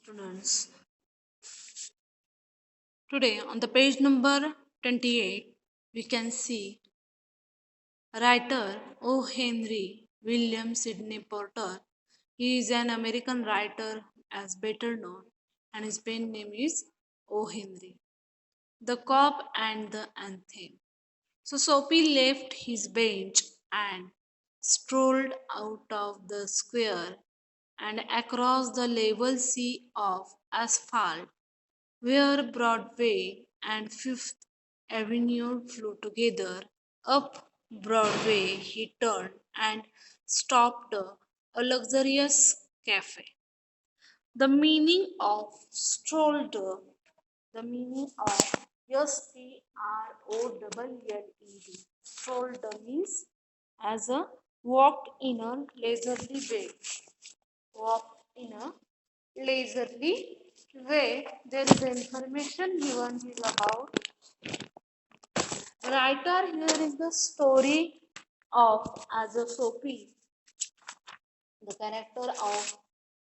Students, today on the page number 28, we can see writer O. Henry William Sidney Porter. He is an American writer as better known, and his pen name is O. Henry. The Cob and the Anthem. So Soapy left his bench and strolled out of the square and across the level sea of asphalt where Broadway and Fifth Avenue flew together. Up Broadway he turned and stopped a luxurious cafe. The meaning of strolled, the meaning of STROLLED, strolled means as a walked in a leisurely way. Walked in a leisurely way. There is information given here about writer. Here is the story of as a Soapy, the character of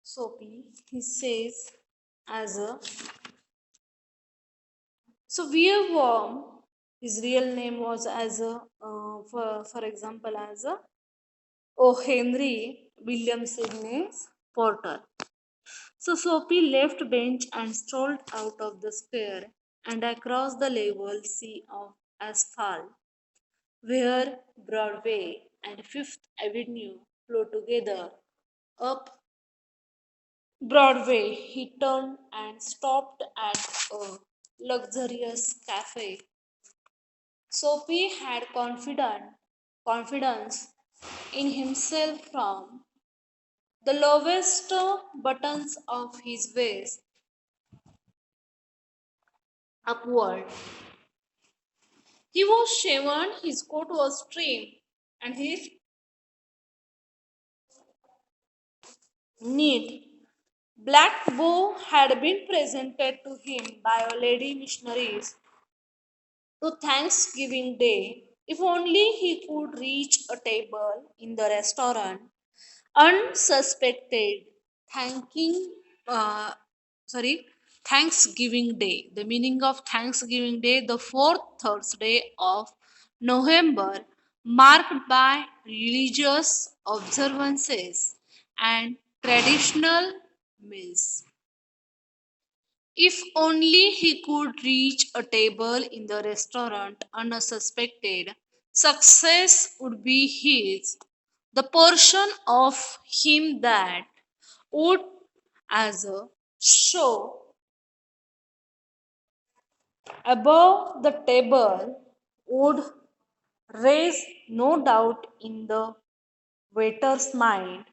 Soapy. He says as a Worm. His real name was as a for example as a O. Henry William Sidney Porter. So Soapy left bench and strolled out of the square and across the level sea of asphalt, where Broadway and Fifth Avenue flow together. Up Broadway, he turned and stopped at a luxurious cafe. Soapy had confidence in himself from the lowest buttons of his waist upward. He was shaven, his coat was trimmed, and his neat black bow had been presented to him by a lady missionaries to Thanksgiving Day. If only he could reach a table in the restaurant unsuspected, thanking, uh, sorry, Thanksgiving Day. The meaning of Thanksgiving Day, the fourth Thursday of November, marked by religious observances and traditional meals. If only he could reach a table in the restaurant unsuspected, success would be his. The portion of him that would, as a show above the table, would raise no doubt in the waiter's mind,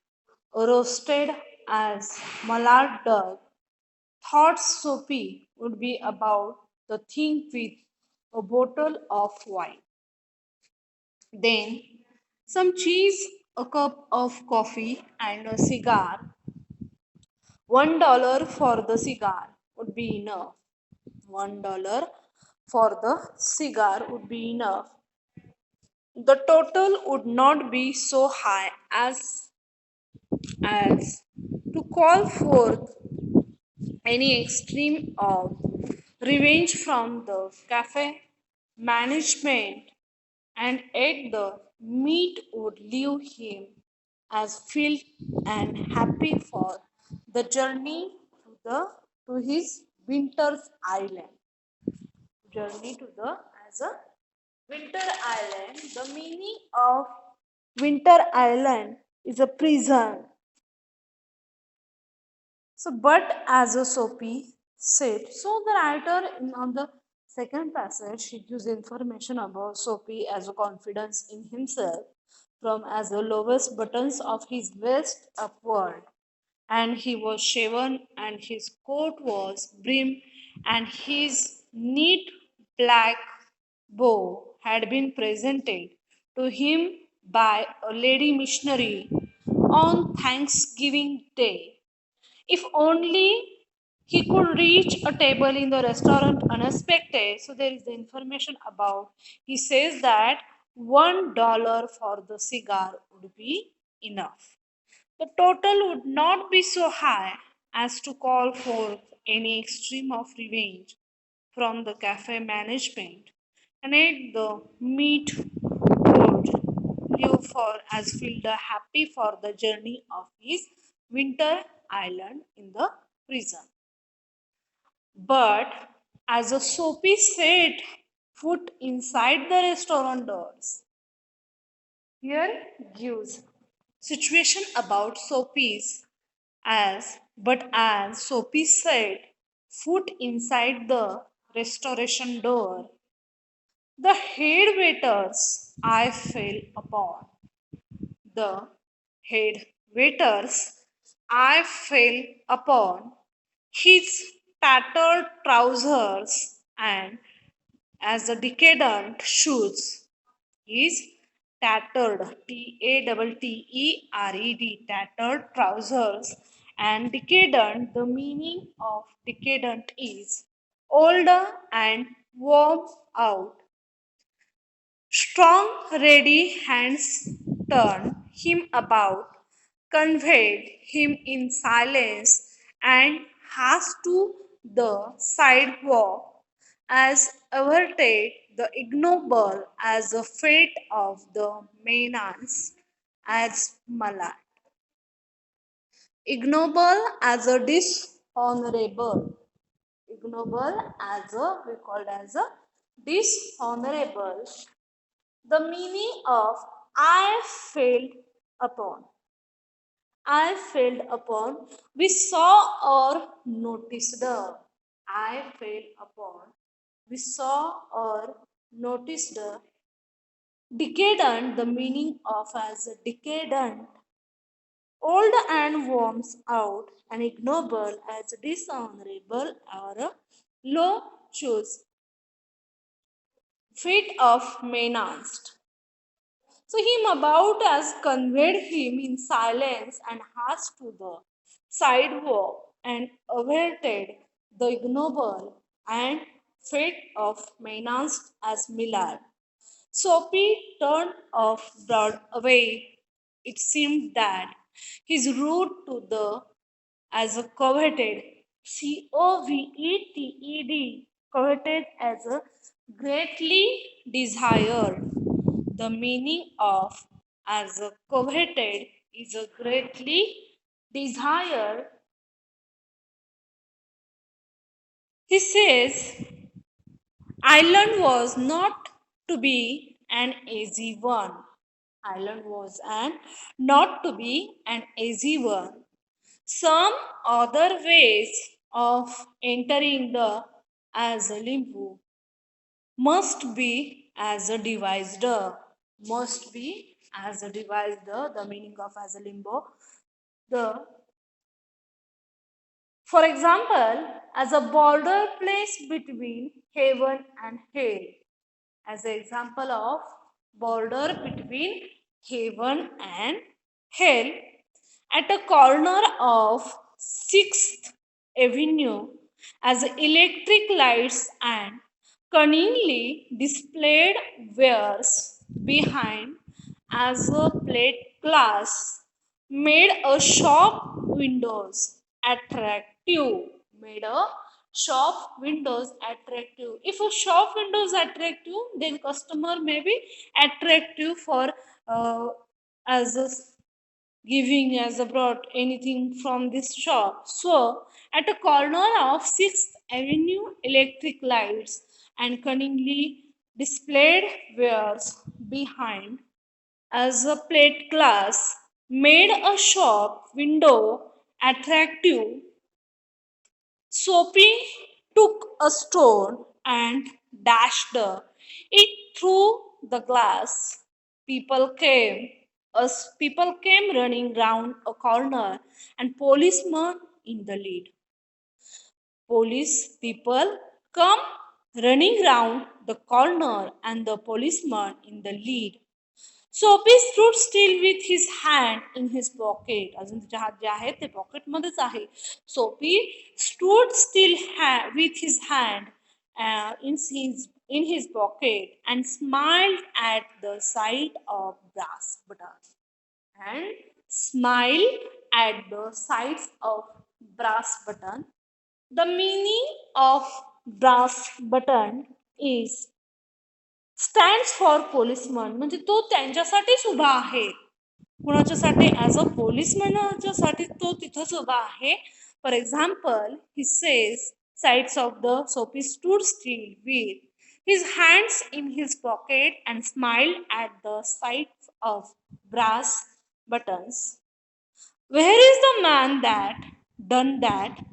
roasted as mallard duck. Thought Soapy would be about the thing with a bottle of wine. Then some cheese, a cup of coffee, and a cigar. $1 for the cigar would be enough. $1 for the cigar would be enough. The total would not be so high as to call forth any extreme of revenge from the cafe management, and yet the meat would leave him as filled and happy for the journey to his winter's island. Journey to the as a winter island. The meaning of winter island is a prison. So, but as a Soapy said, so the writer on the second passage he gives information about Soapy as a confidence in himself from as the lowest buttons of his vest upward, and he was shaven and his coat was brim and his neat black bow had been presented to him by a lady missionary on Thanksgiving Day. If only he could reach a table in the restaurant unexpected. So there is the information about. He says that $1 for the cigar would be enough. The total would not be so high as to call for any extreme of revenge from the cafe management, and yet the meat would live for as Fielder happy for the journey of his winter island in the prison. But as a Soapy set foot inside the restaurant doors, here gives situation about Soapy's as Soapy set foot inside the restoration door, the head waiters I fell upon. The head waiters I fell upon his tattered trousers and as the decadent shoes is tattered tattered tattered trousers and decadent the meaning of decadent is older and worn out. Strong, ready hands turned him about, conveyed him in silence, and has to the sidewalk as averted the ignoble as the fate of the Mainans as Malad. Ignoble as a dishonorable. Ignoble as a we called as a dishonorable, the meaning of I failed upon. I failed upon. We saw or noticed. I failed upon. We saw or noticed. Decadent, the meaning of as a decadent. Old and worms out, and ignoble as dishonorable or a low choose. Fate of menaced. So him about us conveyed him in silence and has to the sidewalk and averted the ignoble and fate of menaced as Millard. Soapy turned off broad away. It seemed that his route to the as a coveted coveted coveted as a greatly desired. The meaning of as a coveted is a greatly desired. He says Ireland was not to be an easy one. Ireland was an not to be an easy one. Some other ways of entering the as a limbo must be as a devised. Must be as a devised. The meaning of as a limbo. The For example, as a border place between heaven and hell. As an example of border between heaven and hell, at a corner of 6th Avenue, as electric lights and cunningly displayed wares behind as a plate glass made a shop windows attractive. Made a shop windows attractive. If a shop windows attractive, then customer may be attractive for as a giving as abroad anything from this shop. So, at a corner of 6th Avenue, electric lights and cunningly displayed wares behind as a plate glass made a shop window attractive. Soapy took a stone and dashed it through the glass. People came. As people came running round a corner, and policemen in the lead. Police people come running round the corner, and the policeman in the lead. सोपी stood still with his hand in his pocket. अजून त्याच्या हात जे आहे ते पॉकेटमध्येच आहे. सोपी stood still with his hand in his pocket and smiled at the sight of brass buttons. And smiled at the sights of brass button. The meaning of brass button is stands for policeman, म्हणजे तो त्यांच्यासाठीच उभा आहे. कुणाच्यासाठी as a पोलिसमॅनच्यासाठी तो तिथंच उभा आहे. For example he says sides of the soapy stood still with his hands in his pocket and smiled at the sight of brass buttons. Where is the man that done that?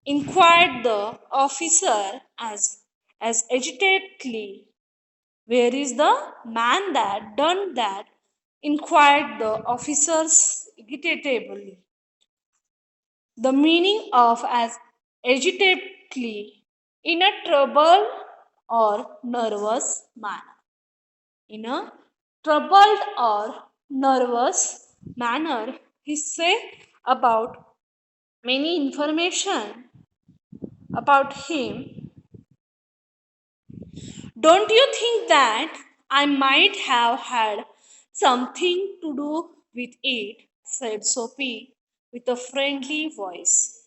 Inquired the officer as agitatedly. Where is the man that done that? Inquired the officers irritably. The meaning of as agitatedly, in a troubled or nervous manner. In a troubled or nervous manner, he said about many information about him. Don't you think that I might have had something to do with it? Said Sophie with a friendly voice.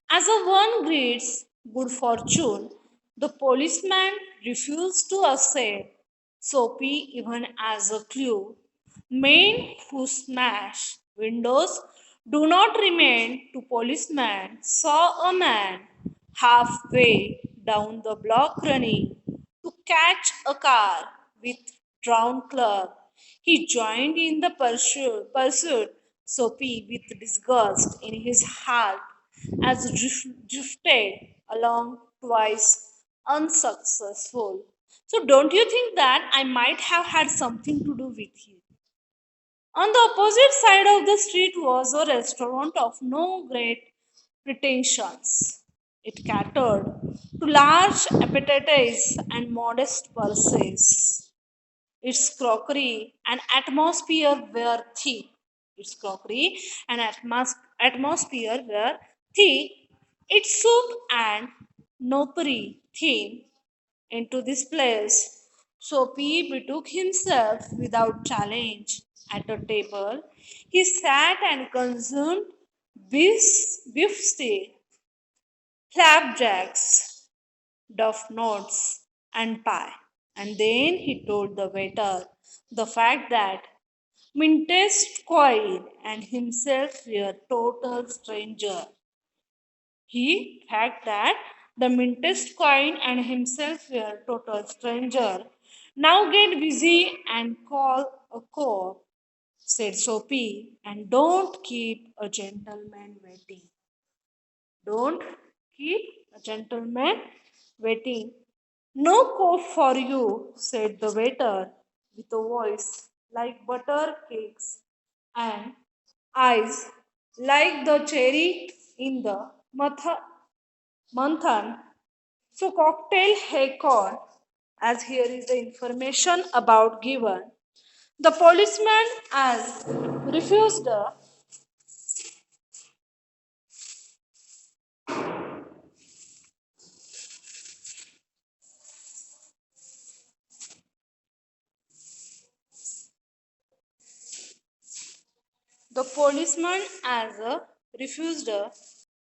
As a one greets good fortune, the policeman refused to accept Sophie even as a clue. Men who smash windows do not remain to policemen saw a man halfway down the block running to catch a car with drawn club. He joined in the pursuit Sophie with disgust in his heart as drifted along twice unsuccessful. So don't you think that I might have had something to do with it? On the opposite side of the street was a restaurant of no great pretensions. It catered to large appetites and modest purses. Its crockery and atmosphere were thick. Its crockery and atmosphere were thick. Its soup and nopery theme into this place. Soapy betook himself without challenge at a table. He sat and consumed beef steak, flapjacks, duff notes, and pie. And then he told the waiter the fact that Mintest Coin and himself were total stranger. He fact that the Mintest Coin and himself were total stranger. Now get busy and call a cab, said Soapy, and don't keep a gentleman waiting. Don't keep a gentleman waiting. No coke for you, said the waiter with a voice like butter cakes and eyes like the cherry in the manthan. So, cocktail haycon, as here is the information about given. The policeman as refused the policeman as refused